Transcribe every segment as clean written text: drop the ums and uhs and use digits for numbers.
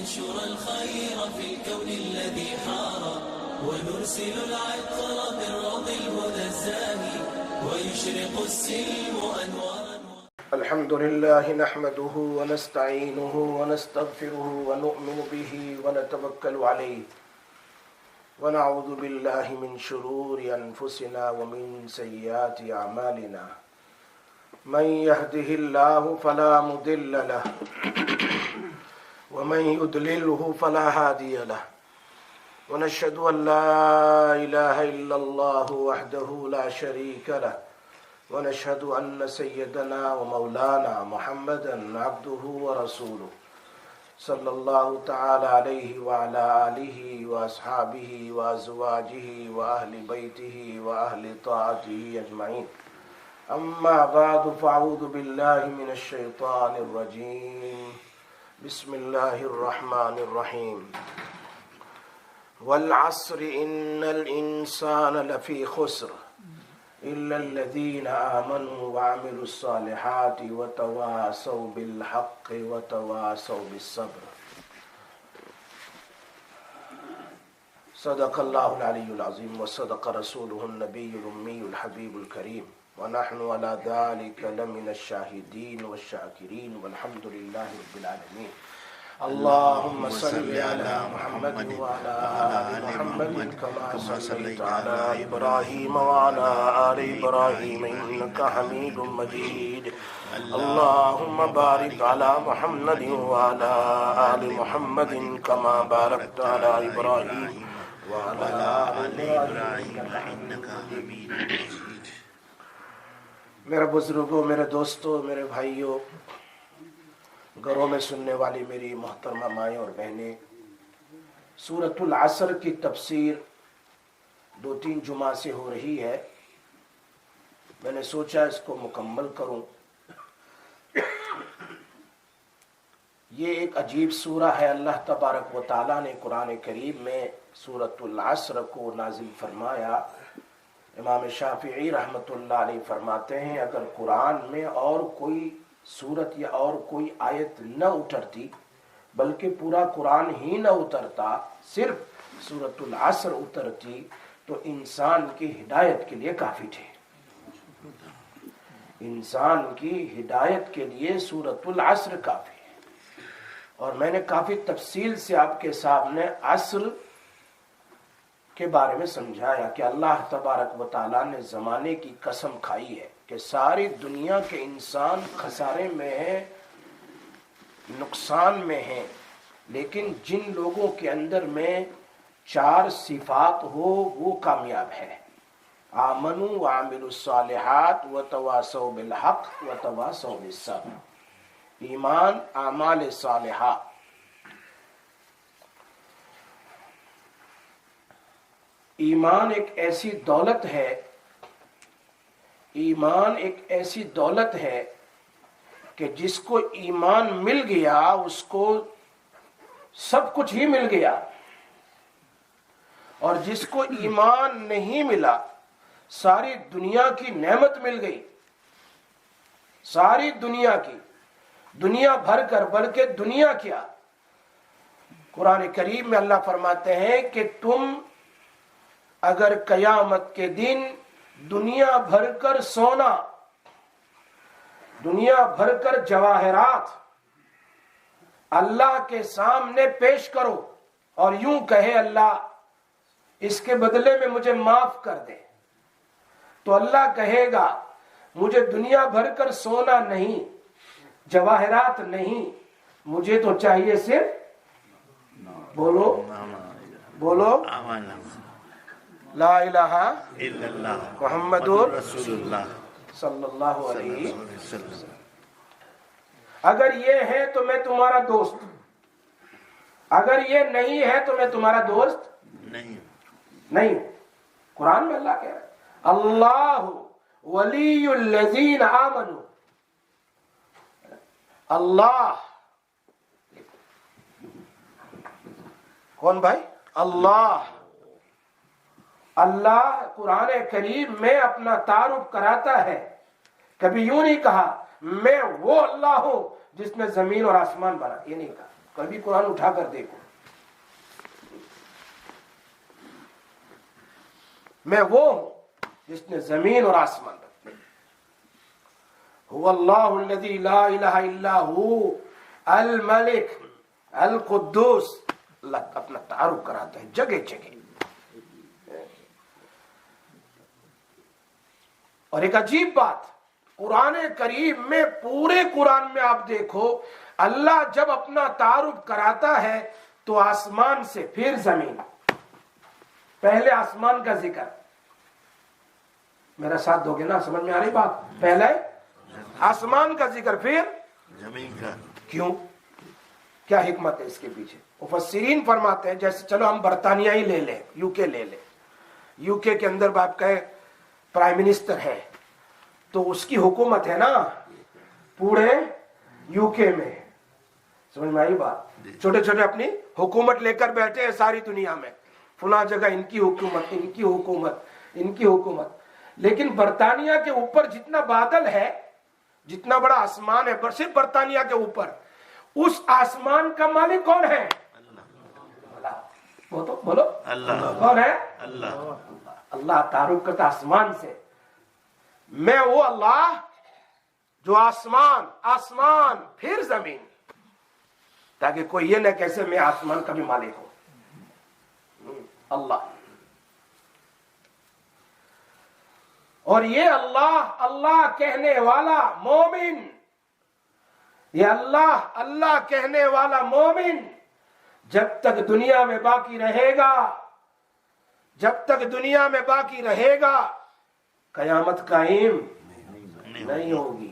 ننشر الخير في الكون الذي حار ونرسل العطر بالروض الهدى الزاهي ويشرق السلم أنوارا. الحمد لله نحمده ونستعينه ونستغفره ونؤمن به ونتوكل عليه ونعوذ بالله من شرور أنفسنا ومن سيئات أعمالنا من يهده الله فلا مضل له ومن يضلله فلا هادي له ونشهد أن لا إله إلا الله وحده لا شريك له ونشهد أن سيدنا ومولانا محمدا عبده ورسوله صلى الله تعالى عليه وعلى آله وأصحابه وأزواجه وأهل بيته وأهل طاعته أجمعين. أما بعد فأعوذ بالله من الشيطان الرجيم. بسم الله الرحمن الرحيم. والعصر إن الإنسان لفي خسر إلا الذين آمنوا وعملوا الصالحات وتواصوا بالحق وتواصوا بالصبر. صدق الله العلي العظيم وصدق رسوله النبي الأمي الحبيب الكريم ونحن على ذلك لمن الشاهدين والشاكرين والحمد لله رب العالمين. اللهم صل على محمد وعلى آل محمد كما صليت على إبراهيم وعلى آل إبراهيم إنك حميد مجيد. اللهم بارك على محمد وعلى آل محمد كما باركت على إبراهيم وعلى آل إبراهيم إنك حميد مجيد. میرے بزرگوں، میرے دوستوں، میرے بھائیوں، گھروں میں سننے والی میری محترمہ مائیں اور بہنیں، سورۃ العصر کی تفسیر 2-3 جمعہ سے ہو رہی ہے. میں نے سوچا اس کو مکمل کروں. یہ ایک عجیب سورہ ہے. اللہ تبارک و تعالیٰ نے قرآن کریم میں سورۃ العصر کو نازل فرمایا. امام شافعی رحمۃ اللہ علیہ فرماتے ہیں اگر قرآن میں اور کوئی سورت یا اور کوئی آیت نہ اترتی بلکہ پورا قرآن ہی نہ اترتا، صرف سورۃ العصر اترتی تو انسان کی ہدایت کے لیے کافی تھے. انسان کی ہدایت کے لیے سورۃ العصر کافی ہے. اور میں نے کافی تفصیل سے آپ کے سامنے عصر کے بارے میں سمجھایا کہ اللہ تبارک و تعالیٰ نے زمانے کی قسم کھائی ہے کہ ساری دنیا کے انسان خسارے میں ہیں، نقصان میں ہیں، لیکن جن لوگوں کے اندر میں 4 صفات ہو وہ کامیاب ہے. آمنوا وعملوا الصالحات وتواصوا بالحق وتواصوا بالصبر. ایمان، اعمال صالحہ. ایمان ایک ایسی دولت ہے، ایمان ایک ایسی دولت ہے کہ جس کو ایمان مل گیا اس کو سب کچھ ہی مل گیا، اور جس کو ایمان نہیں ملا ساری دنیا کی نعمت مل گئی. ساری دنیا کی، دنیا بھر کر، بلکہ دنیا کیا. قرآن کریم میں اللہ فرماتے ہیں کہ تم اگر قیامت کے دن دنیا بھر کر سونا، دنیا بھر کر جواہرات اللہ کے سامنے پیش کرو اور یوں کہے اللہ اس کے بدلے میں مجھے معاف کر دے، تو اللہ کہے گا مجھے دنیا بھر کر سونا نہیں، جواہرات نہیں، مجھے تو چاہیے صرف بولو لا الہ الا اللہ محمد رسول اللہ صلی اللہ علیہ وسلم. اگر یہ ہے تو میں تمہارا دوست، اگر یہ نہیں ہے تو میں تمہارا دوست نہیں. قرآن میں اللہ کہہ رہا ہے اللہ ولی الذین آمنوا. اللہ کون بھائی؟ اللہ. اللہ قرآن کریم میں اپنا تعارف کراتا ہے. کبھی یوں نہیں کہا میں وہ اللہ ہوں جس نے زمین اور آسمان بنا، یہ نہیں کہا. کبھی قرآن اٹھا کر دیکھو. میں وہ ہوں جس نے زمین اور آسمان رکھے. هو اللہ الذی لا الہ الا ہو الملک القدوس. اللہ اپنا تعارف کراتا ہے جگہ جگہ. اور ایک عجیب بات قرآن کریم میں، پورے قرآن میں آپ دیکھو، اللہ جب اپنا تعارف کراتا ہے تو آسمان سے پھر زمین. پہلے آسمان کا ذکر. میرا ساتھ دو گے نا؟ سمجھ میں آ رہی بات؟ پہلے آسمان کا ذکر پھر زمین کا. کیوں؟ کیا حکمت ہے اس کے پیچھے؟ مفسرین فرماتے ہیں جیسے چلو ہم برطانیہ ہی لے لیں، یو کے لے لیں. یو کے اندر باپ کا پرائم منسٹر ہے تو اس کی حکومت ہے نا پورے یو کے میں. سمجھ میں آئی بات؟ چھوٹے چھوٹے اپنی حکومت لے کر بیٹھے ہیں ساری دنیا میں، فلاں جگہ ان کی حکومت، ان کی حکومت، ان کی حکومت. لیکن برطانیہ کے اوپر جتنا بادل ہے، جتنا بڑا آسمان ہے، صرف برطانیہ کے اوپر، اس آسمان کا مالک کون ہے؟ اللہ. بولو اللہ. کون ہے؟ اللہ. اللہ تعارف کرتا آسمان سے. میں وہ اللہ جو آسمان پھر زمین، تاکہ کوئی یہ نہ کیسے میں آسمان کا بھی مالک ہوں. اللہ. اور یہ اللہ کہنے والا مومن، یہ اللہ کہنے والا مومن جب تک دنیا میں باقی رہے گا، جب تک دنیا میں باقی رہے گا قیامت قائم نہیں ہوگی.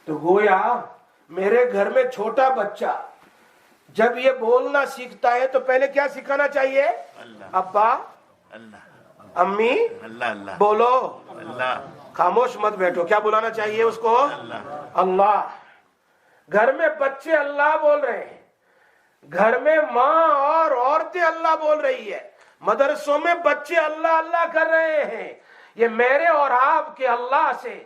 تو گویا میرے گھر میں چھوٹا بچہ جب یہ بولنا سیکھتا ہے تو پہلے کیا سکھانا چاہیے؟ ابا، اللہ. امی، اللہ. اللہ. بولو. اللہ. خاموش مت بیٹھو. کیا بلانا چاہیے اس کو؟ اللہ. گھر میں بچے اللہ بول رہے ہیں، گھر میں ماں اور عورتیں اللہ بول رہی ہے، مدرسوں میں بچے اللہ کر رہے ہیں. یہ میرے اور آپ کے اللہ سے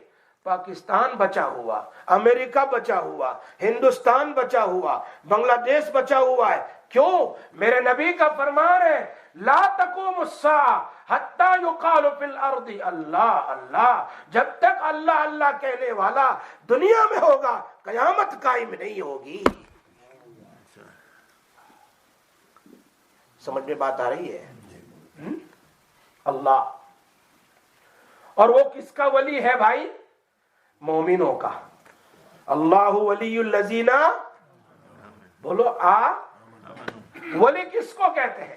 پاکستان بچا ہوا، امریکہ بچا ہوا، ہندوستان بچا ہوا، بنگلہ دیش بچا ہوا ہے. کیوں؟ میرے نبی کا فرمان ہے لا تقوم الساعة حتى يقال في الارض اللہ. جب تک اللہ کہنے والا دنیا میں ہوگا قیامت قائم نہیں ہوگی. سمجھ میں بات آ رہی ہے؟ اللہ. اور وہ کس کا ولی ہے بھائی؟ مومنوں کا. اللہ ولی الذین، بولو ولی کس کو کہتے ہیں؟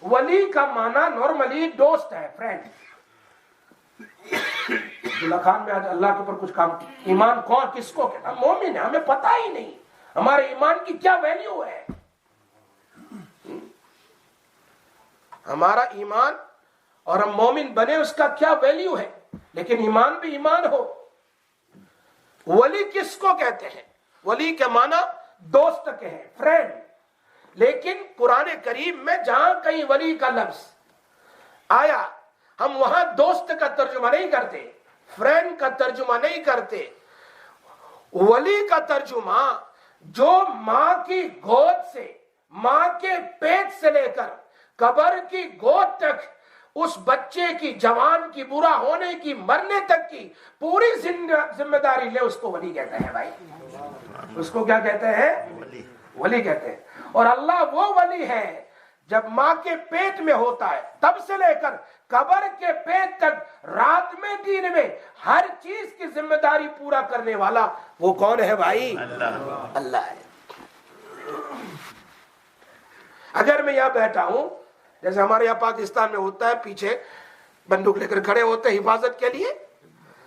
ولی کا معنی نارملی دوست ہے، فرینڈ. عبداللہ خان میں آج اللہ کے اوپر کچھ کام. ایمان کون کس کو کہتا؟ مومن ہے. ہمیں پتہ ہی نہیں ہمارے ایمان کی کیا ویلیو ہے. ہمارا ایمان اور ہم مومن بنے اس کا کیا ویلیو ہے. لیکن ایمان بھی ایمان ہو. ولی کس کو کہتے ہیں؟ ولی کے معنی دوست کے ہیں، فرینڈ. لیکن قرآن کریم میں جہاں کہیں ولی کا لفظ آیا ہم وہاں دوست کا ترجمہ نہیں کرتے، فرینڈ کا ترجمہ نہیں کرتے. ولی کا ترجمہ جو ماں کی گود سے، ماں کے پیٹ سے لے کر قبر کی گود تک اس بچے کی، جوان کی، برا ہونے کی، مرنے تک کی پوری ذمہ داری لے، اس کو ولی کہتے ہیں بھائی. اس کو کیا کہتے ہیں؟ ولی کہتے ہیں. اور اللہ وہ ولی ہے جب ماں کے پیٹ میں ہوتا ہے تب سے لے کر قبر کے پیٹ تک، رات میں دن میں ہر چیز کی ذمہ داری پورا کرنے والا وہ کون ہے بھائی؟ اللہ ہے. اگر میں یہاں بیٹھا ہوں، جیسے ہمارے یہاں پاکستان میں ہوتا ہے، پیچھے بندوق لے کر کھڑے ہوتے ہیں حفاظت کے لیے،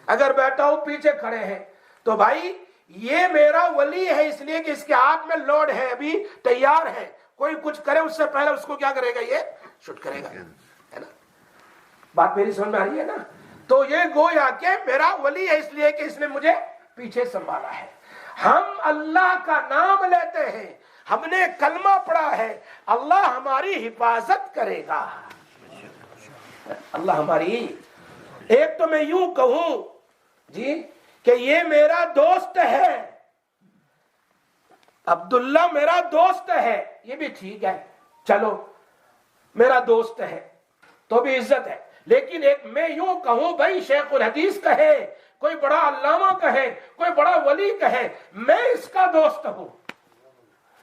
اگر بیٹھا ہوں پیچھے کھڑے ہیں تو بھائی یہ میرا ولی ہے اس لیے کہ اس کے ہاتھ میں لوڈ ہے، ابھی تیار ہے. کوئی کچھ کرے اس سے پہلے اس کو کیا کرے گا؟ یہ شوٹ کرے گا. ہے نا بات؟ میری سمجھ میں آ رہی ہے نا؟ تو یہ گویا کہ میرا ولی ہے اس لیے کہ اس نے مجھے پیچھے سنبھالا ہے. ہم اللہ کا نام لیتے ہیں، ہم نے کلمہ پڑھا ہے، اللہ ہماری حفاظت کرے گا. اللہ ہماری. ایک تو میں یوں کہوں جی کہ یہ میرا دوست ہے، عبداللہ میرا دوست ہے، یہ بھی ٹھیک ہے، چلو میرا دوست ہے تو بھی عزت ہے، لیکن ایک میں یوں کہوں بھائی شیخ الحدیث کہے، کوئی بڑا علامہ کہے، کوئی بڑا ولی کہے میں اس کا دوست ہوں،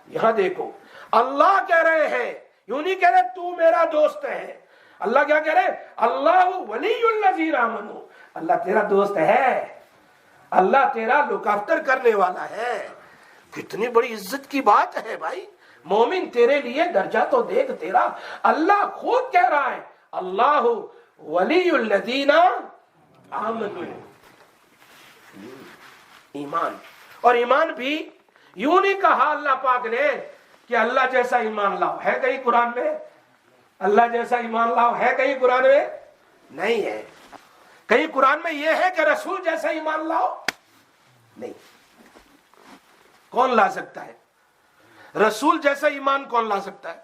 یہاں دیکھو اللہ کہہ رہے ہیں، یوں نہیں کہہ رہے تو میرا دوست ہے، اللہ کیا کہہ رہے؟ اللہ ولی الذین آمنوا، اللہ تیرا دوست ہے، اللہ تیرا لک آفٹر کرنے والا ہے۔ کتنی بڑی عزت کی بات ہے بھائی، مومن تیرے لیے درجہ تو دیکھ تیرا، اللہ خود کہہ رہا ہے اللہ ولی الذین آمنوا، ایمان، اور ایمان بھی یوں نہیں کہا اللہ پاک نے کہ اللہ جیسا ایمان لاؤ، ہے کہیں قرآن میں؟ اللہ جیسا ایمان لاؤ ہے کہیں قرآن میں؟ نہیں ہے۔ کہیں قرآن میں یہ ہے کہ رسول جیسا ایمان لاؤ؟ نہیں۔ کون لا سکتا ہے رسول جیسا ایمان؟ کون لا سکتا ہے؟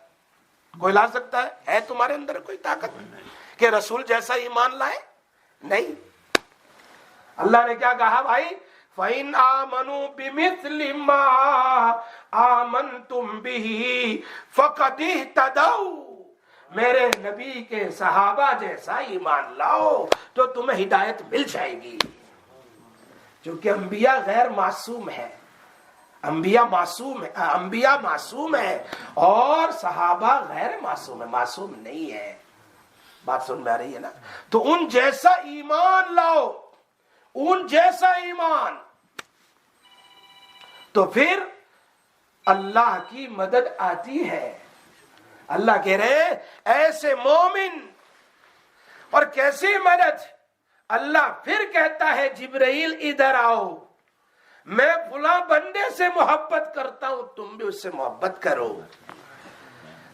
کوئی لا سکتا ہے تمہارے اندر کوئی طاقت کہ رسول جیسا ایمان لائے؟ نہیں۔ اللہ نے کیا کہا بھائی؟ فَإِنْ آمَنُوا بِمِثْلِ مَا آمَنْتُمْ بِهِ فَقَدْ اهْتَدَوْا، میرے نبی کے صحابہ جیسا ایمان لاؤ تو تمہیں ہدایت مل جائے گی، کیونکہ انبیاء غیر معصوم ہے، انبیاء معصوم ہے اور صحابہ غیر معصوم ہے، معصوم نہیں ہے۔ بات سن میں آ رہی ہے نا؟ تو ان جیسا ایمان لاؤ، ان جیسا ایمان، تو پھر اللہ کی مدد آتی ہے۔ اللہ کہہ رہے ایسے مومن، اور کیسی مدد؟ اللہ پھر کہتا ہے جبرائیل ادھر آؤ، میں فلاں بندے سے محبت کرتا ہوں، تم بھی اس سے محبت کرو،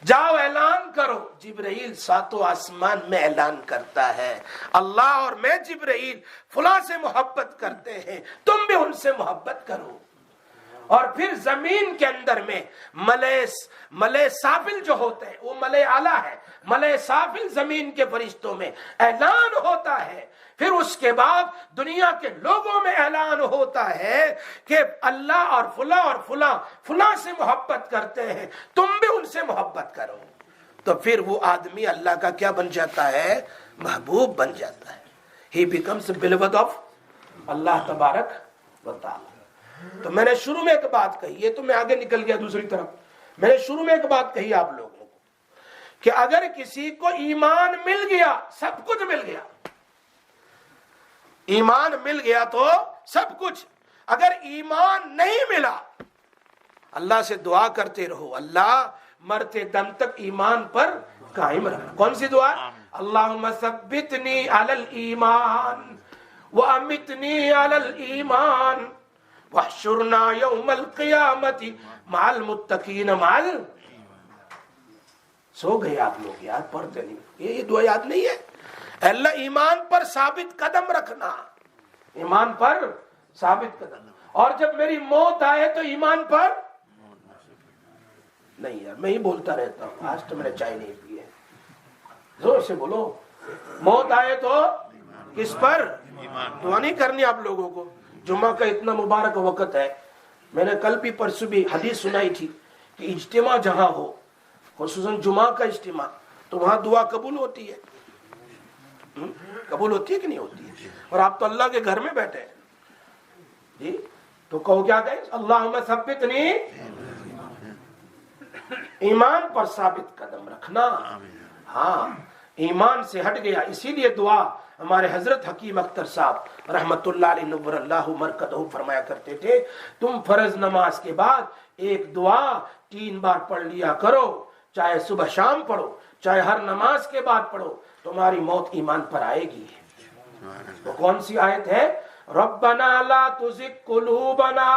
جاؤ اعلان کرو۔ جبرائیل ساتوں آسمان میں اعلان کرتا ہے اللہ اور میں جبرائیل فلاں سے محبت کرتے ہیں، تم بھی ان سے محبت کرو۔ اور پھر زمین کے اندر میں ملائے سافل جو ہوتے ہیں، وہ ملائے اعلیٰ ہے، ملائے سافل زمین کے فرشتوں میں اعلان ہوتا ہے، پھر اس کے بعد دنیا کے لوگوں میں اعلان ہوتا ہے کہ اللہ اور فلاں سے محبت کرتے ہیں، تم بھی ان سے محبت کرو۔ تو پھر وہ آدمی اللہ کا کیا بن جاتا ہے؟ محبوب بن جاتا ہے۔ He becomes the beloved of اللہ تبارک و تعالی۔ تو میں نے شروع میں ایک بات کہی، یہ تو میں آگے نکل گیا دوسری طرف، میں نے شروع میں ایک بات کہی آپ لوگوں کو کہ اگر کسی کو ایمان مل گیا سب کچھ مل گیا، ایمان مل گیا تو سب کچھ۔ اگر ایمان نہیں ملا اللہ سے دعا کرتے رہو اللہ مرتے دم تک ایمان پر قائم رکھنا۔ کون سی دعا؟ اللہم ثبتنی علی الایمان وامتنی علی الایمان واحشرنا یوم القیامت مع المتقین مع سو گئے آپ لوگ، یاد پڑھتے نہیں، یہ دعا یاد نہیں ہے؟ اللہ ایمان پر ثابت قدم رکھنا، ایمان پر ثابت قدم، اور جب میری موت آئے تو ایمان پر نہیں۔ یار میں ہی بولتا رہتا ہوں، آج تو میں نے چائے نہیں پی ہے، زور سے بولو۔ موت آئے تو کس پر؟ دعا نہیں کرنی آپ لوگوں کو۔ جمعہ کا اتنا مبارک وقت ہے، میں نے کل بھی پرسوں بھی حدیث سنائی تھی کہ اجتماع جہاں ہو، خصوصاً جمعہ کا اجتماع، تو وہاں دعا قبول ہوتی ہے، قبول ہوتی ہے کہ نہیں ہوتی ہے؟ اور آپ تو اللہ کے گھر میں بیٹھے ہیں جی، تو کہو کیا کہیں؟ اللہم ثبتنی، ایمان پر ثابت قدم رکھنا۔ ہاں ایمان سے ہٹ گیا، اسی لیے دعا ہمارے حضرت حکیم اختر صاحب رحمت اللہ علیہ نور اللہ مرکزہ فرمایا کرتے تھے، تم فرض نماز کے بعد ایک دعا 3 بار پڑھ لیا کرو، چاہے صبح شام پڑھو، چاہے ہر نماز کے بعد پڑھو، تمہاری موت ایمان پر آئے گی۔ وہ کون سی آیت ہے؟ ربنا لا تزغ قلوبنا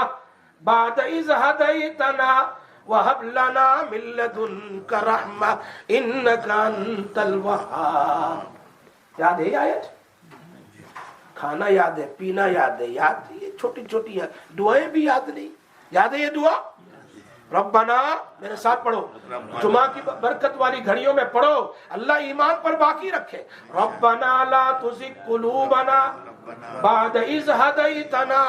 بعد اذ ہدیتنا وہب لنا من لدنک رحمہ انک انت الوہاب۔ یاد ہے آیت؟ کھانا یاد ہے، پینا یاد ہے، یاد ہے، چھوٹی چھوٹی دعائیں بھی یاد نہیں، یاد ہے یہ دعا؟ ربنا، میرے ساتھ پڑھو، جمعہ کی برکت والی گھڑیوں میں پڑھو، اللہ ایمان پر باقی رکھے۔ ربنا لا تزغ قلوبنا بعد اذ ہدیتنا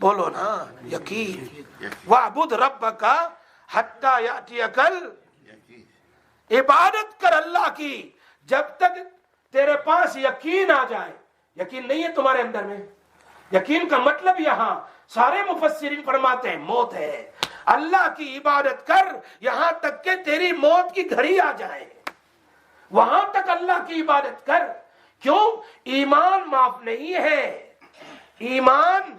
بولو نا یقین. وَاعْبُدْ رَبَّكَ حَتَّى يَأْتِيَكَ ال، عبادت کر اللہ کی جب تک تیرے پاس یقین آ جائے. یقین نہیں ہے تمہارے اندر میں. یقین کا مطلب یہاں سارے مفسرین فرماتے ہیں موت ہے. اللہ کی عبادت کر یہاں تک کہ تیری موت کی گھڑی آ جائے، وہاں تک اللہ کی عبادت کر. کیوں؟ ایمان معاف نہیں ہے، ایمان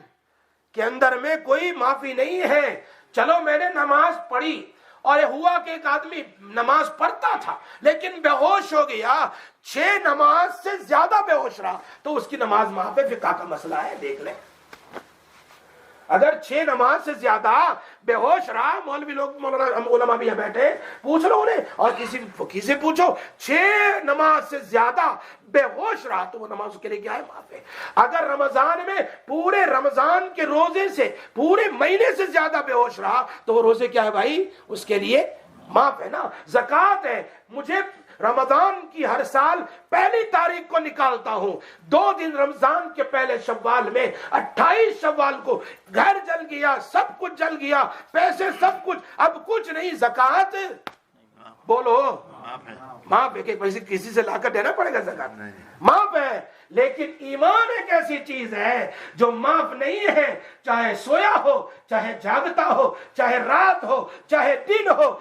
کے اندر میں کوئی معافی نہیں ہے. چلو میں نے نماز پڑھی اور یہ ہوا کہ ایک آدمی نماز پڑھتا تھا لیکن بے ہوش ہو گیا، 6 نماز سے زیادہ بے ہوش رہا تو اس کی نماز معاف ہے. فقہ کا مسئلہ ہے، دیکھ لیں. اگر 6 نماز سے زیادہ بے ہوش رہا، مولوی لوگ مولانا علماء بھی بیٹھے، پوچھ لو انہیں اور کسی فقیہ سے پوچھو، 6 نماز سے زیادہ بے ہوش رہا تو وہ نماز کے لیے کیا ہے؟ معاف ہے. اگر رمضان میں پورے رمضان کے روزے سے پورے مہینے سے زیادہ بے ہوش رہا تو وہ روزے کیا ہے بھائی؟ اس کے لیے معاف ہے نا. زکوٰۃ ہے، مجھے رمضان کی ہر سال پہلی تاریخ کو نکالتا ہوں، 2 دن رمضان کے پہلے شوال میں 28 شوال کو گھر جل گیا، سب کچھ جل گیا، پیسے سب کچھ، اب کچھ نہیں. زکوٰۃ بولو معاف ہے. کہ پیسے کسی سے لا کر دینا پڑے گا؟ زکوٰۃ معاف ہے. لیکن ایمان ایک ایسی چیز ہے جو معاف نہیں ہے، چاہے سویا ہو، چاہے جاگتا ہو، چاہے رات ہو، چاہے دن ہو،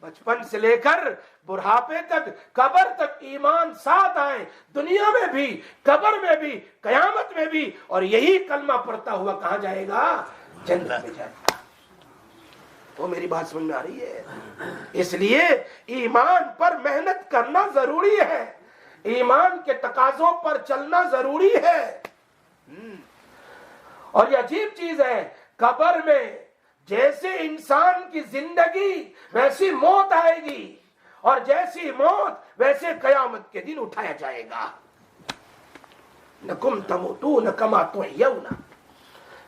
بچپن سے لے کر بڑھاپے تک، قبر تک ایمان ساتھ آئے، دنیا میں بھی، قبر میں بھی، قیامت میں بھی. اور یہی کلمہ پڑھتا ہوا کہاں جائے گا؟ جنت میں جائے گا. وہ میری بات سمجھ میں آ رہی ہے؟ اس لیے ایمان پر محنت کرنا ضروری ہے، ایمان کے تقاضوں پر چلنا ضروری ہے. اور یہ عجیب چیز ہے، قبر میں جیسے انسان کی زندگی ویسی موت آئے گی، اور جیسی موت ویسے قیامت کے دن اٹھایا جائے گا. نکم تموتون کما تحیون،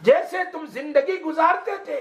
جیسے تم زندگی گزارتے تھے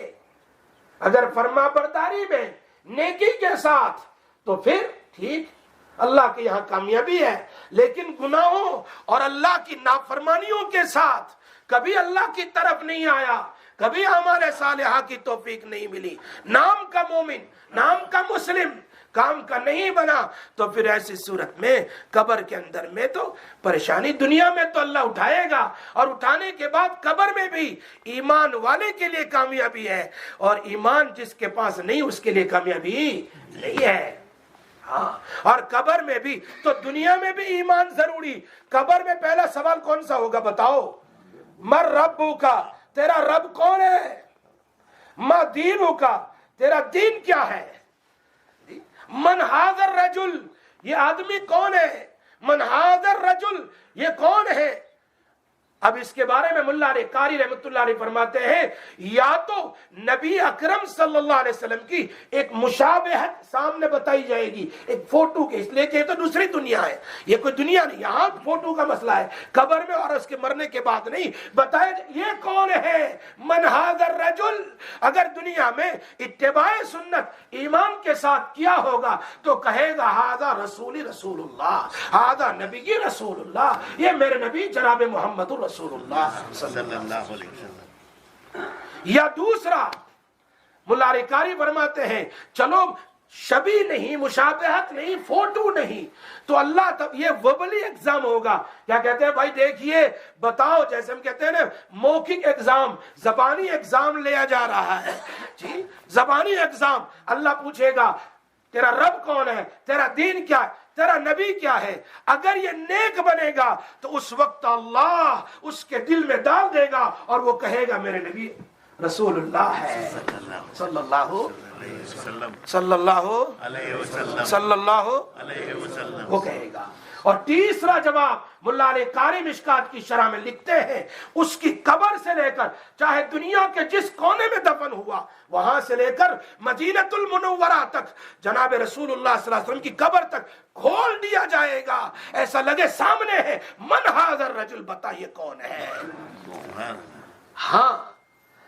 اگر فرما برداری میں نیکی کے ساتھ تو پھر ٹھیک، اللہ کے یہاں کامیابی ہے. لیکن گناہوں اور اللہ کی نافرمانیوں کے ساتھ کبھی اللہ کی طرف نہیں آیا، کبھی ہمارے صالحہ کی توفیق نہیں ملی، نام کا مومن، نام کا مسلم، کام کا نہیں بنا، تو پھر ایسی صورت میں قبر کے اندر میں تو پریشانی. دنیا میں تو اللہ اٹھائے گا، اور اٹھانے کے بعد قبر میں بھی ایمان والے کے لیے کامیابی ہے، اور ایمان جس کے پاس نہیں اس کے لیے کامیابی نہیں ہے. ہاں، اور قبر میں بھی تو دنیا میں بھی ایمان ضروری. قبر میں پہلا سوال کون سا ہوگا بتاؤ؟ مر ربو کا، تیرا رب کون ہے؟ ما دینو کا، تیرا دین کیا ہے؟ من حاضر رجل، یہ آدمی کون ہے؟ من حاضر رجل، یہ کون ہے؟ اب اس کے بارے میں ملا علی قاری رحمۃ اللہ علیہ فرماتے ہیں، یا تو نبی اکرم صلی اللہ علیہ وسلم کی ایک مشابہت سامنے بتائی جائے گی، ایک فوٹو کے، اس لیے کہ یہ تو دوسری دنیا ہے، یہ کوئی دنیا نہیں، یہاں فوٹو کا مسئلہ ہے، قبر میں اور اس کے مرنے کے بعد نہیں. بتایا یہ کون ہے؟ من حاضر رجل. اگر دنیا میں اتباع سنت ایمان کے ساتھ کیا ہوگا تو کہے گا ھذا رسولی رسول اللہ، ھذا نبی رسول اللہ، یہ میرے نبی جناب محمد رسول اللہ صلی اللہ علیہ وسلم. یا دوسرا ملا علی قاری فرماتے ہیں چلو شبیہ نہیں، مشابہت نہیں، فوٹو نہیں، تو اللہ یہ وبلی ایگزام ہوگا. کیا کہتے ہیں بھائی؟ دیکھیے بتاؤ، جیسے ہم کہتے ہیں نا موکک ایگزام، زبانی ایگزام لیا جا رہا ہے جی، زبانی ایگزام. اللہ پوچھے گا تیرا رب کون ہے، تیرا دین کیا ہے، تیرا نبی کیا ہے؟ اگر یہ نیک بنے گا تو اس وقت اللہ اس کے دل میں ڈال دے گا اور وہ کہے گا میرے نبی رسول اللہ ہے صلی اللہ صلی اللہ صلی اللہ علیہ وسلم، وہ کہے گا. اور تیسرا جواب ملا علی قاری مشکات کی شرح میں لکھتے ہیں، اس کی قبر سے لے کر چاہے دنیا کے جس کونے میں دفن ہوا وہاں سے لے کر مدینۃ المنورہ تک جناب رسول اللہ صلی اللہ علیہ وسلم کی قبر تک کھول دیا جائے گا، ایسا لگے سامنے ہے. من حاضر رجل، بتائیے کون ہے؟ ہاں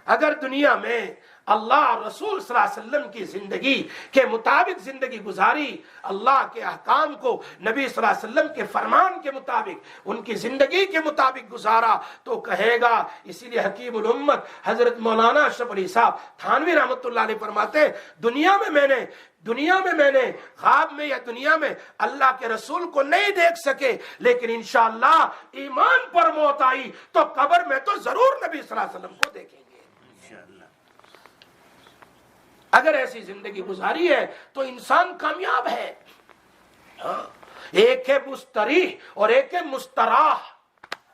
اگر دنیا میں اللہ اور رسول صلی اللہ علیہ وسلم کی زندگی کے مطابق زندگی گزاری، اللہ کے احکام کو نبی صلی اللہ علیہ وسلم کے فرمان کے مطابق ان کی زندگی کے مطابق گزارا تو کہے گا. اسی لیے حکیم الامت حضرت مولانا اشرف علی صاحب تھانوی رحمۃ اللہ علیہ فرماتے ہیں دنیا میں میں نے خواب میں یا دنیا میں اللہ کے رسول کو نہیں دیکھ سکے، لیکن انشاءاللہ ایمان پر موت آئی تو قبر میں تو ضرور نبی صلی اللہ علیہ وسلم کو دیکھیں گے. اگر ایسی زندگی گزاری ہے تو انسان کامیاب ہے. ایک ہے مستریح اور ایک ہے مستراح.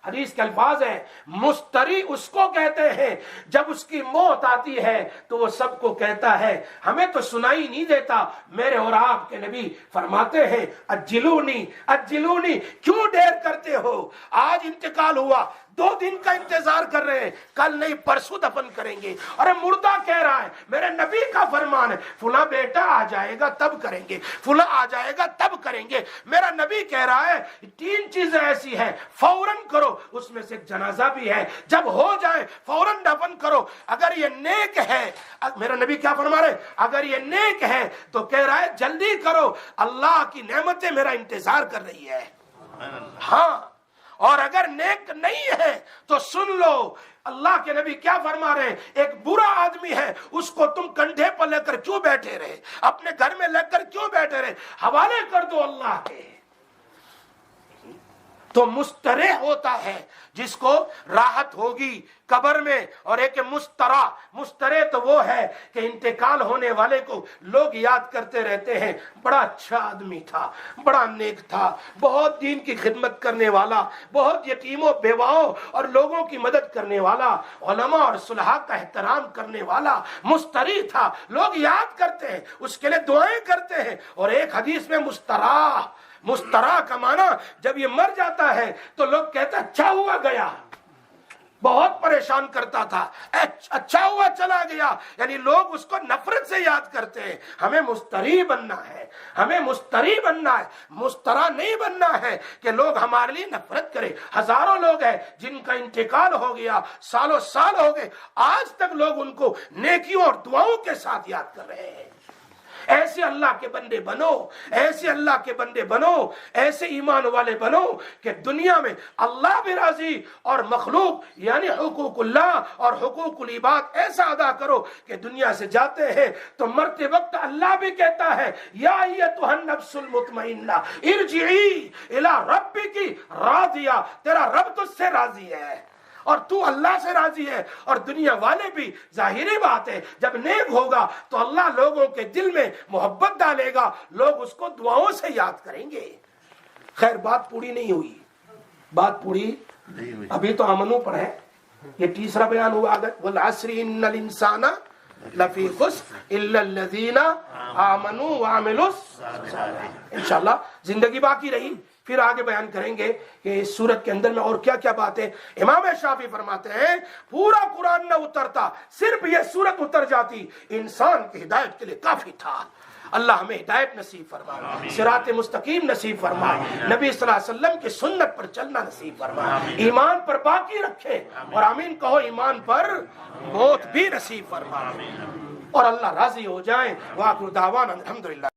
حدیث کے الفاظ ہیں مستری اس کو کہتے ہیں جب اس کی موت آتی ہے تو وہ سب کو کہتا ہے ہمیں تو سنائی نہیں دیتا. میرے اور آپ کے نبی فرماتے ہیں اجلونی اجلونی، کیوں دیر کرتے ہو؟ آج انتقال ہوا، 2 دن کا انتظار کر رہے ہیں، کل نہیں پرسوں دفن کریں گے. ارے مردہ کہہ رہا ہے میرے نبی کا فرمان ہے فلاں بیٹا آ جائے گا تب کریں گے، فلاں آ جائے گا تب کریں گے. میرا نبی کہہ رہا ہے 3 چیزیں ایسی ہیں فوراً کرو، اس میں سے جنازہ بھی ہے، جب ہو جائے فوراً دفن کرو. اگر یہ نیک ہے، میرا نبی کیا فرما رہے، اگر یہ نیک ہے تو کہہ رہا ہے جلدی کرو، اللہ کی نعمتیں میرا انتظار کر رہی ہے. ہاں، اور اگر نیک نہیں ہے تو سن لو اللہ کے نبی کیا فرما رہے ہیں، ایک برا آدمی ہے اس کو تم کندھے پر لے کر کیوں بیٹھے رہے، اپنے گھر میں لے کر کیوں بیٹھے رہے، حوالے کر دو اللہ کے. تو مستریح ہوتا ہے جس کو راحت ہوگی قبر میں، اور ایک مستریح تو وہ ہے کہ انتقال ہونے والے کو لوگ یاد کرتے رہتے ہیں بڑا اچھا آدمی تھا، بڑا نیک تھا، بہت دین کی خدمت کرنے والا، بہت یتیموں بیواؤں اور لوگوں کی مدد کرنے والا، علماء اور صلحاء کا احترام کرنے والا مستریح تھا. لوگ یاد کرتے ہیں، اس کے لیے دعائیں کرتے ہیں. اور ایک حدیث میں مستراح کا معنی جب یہ مر جاتا ہے تو لوگ کہتے ہیں اچھا ہوا گیا، بہت پریشان کرتا تھا، اچھا ہوا چلا گیا. یعنی لوگ اس کو نفرت سے یاد کرتے ہیں. ہمیں مستریح بننا ہے، ہمیں مستریح بننا ہے، مستراح نہیں بننا ہے کہ لوگ ہمارے لیے نفرت کریں. ہزاروں لوگ ہیں جن کا انتقال ہو گیا، سالوں سال ہو گئے، آج تک لوگ ان کو نیکیوں اور دعاؤں کے ساتھ یاد کر رہے ہیں. ایسے اللہ کے بندے بنو، ایسے اللہ کے بندے بنو، ایسے ایمان والے بنو کہ دنیا میں اللہ بھی راضی اور مخلوق یعنی حقوق اللہ اور حقوق العباد ایسا ادا کرو کہ دنیا سے جاتے ہیں تو مرتے وقت اللہ بھی کہتا ہے یا ایتھا النفس المطمئنہ ارجعی الی ربک راضیہ، تیرا رب تجھ سے راضی ہے اور تو اللہ سے راضی ہے. اور دنیا والے بھی، ظاہری بات ہے جب نیک ہوگا تو اللہ لوگوں کے دل میں محبت ڈالے گا، لوگ اس کو دعاؤں سے یاد کریں گے. خیر بات پوری نہیں ہوئی، بات پوری ابھی تو امنوں پر ہے. یہ تیسرا بیان ہوا والعصر ان الانسان لفی خسر الا الذین آمنوا وعملوا الصالحات. انشاءاللہ زندگی باقی رہی پھر آگے بیان کریں گے کہ اس سورت کے اندر میں اور کیا کیا باتیں. امام شافعی فرماتے ہیں پورا قرآن نہ اترتا، صرف یہ سورت اتر جاتی انسان کی ہدایت کے لیے کافی تھا. اللہ ہمیں ہدایت نصیب فرمائے، صراط مستقیم نصیب فرمائے، نبی صلی اللہ علیہ وسلم کی سنت پر چلنا نصیب فرمائے، ایمان پر باقی رکھے، اور آمین کہو، ایمان پر موت بھی نصیب فرمائے، اور اللہ راضی ہو جائیں. وآخر دعوانا الحمدللہ.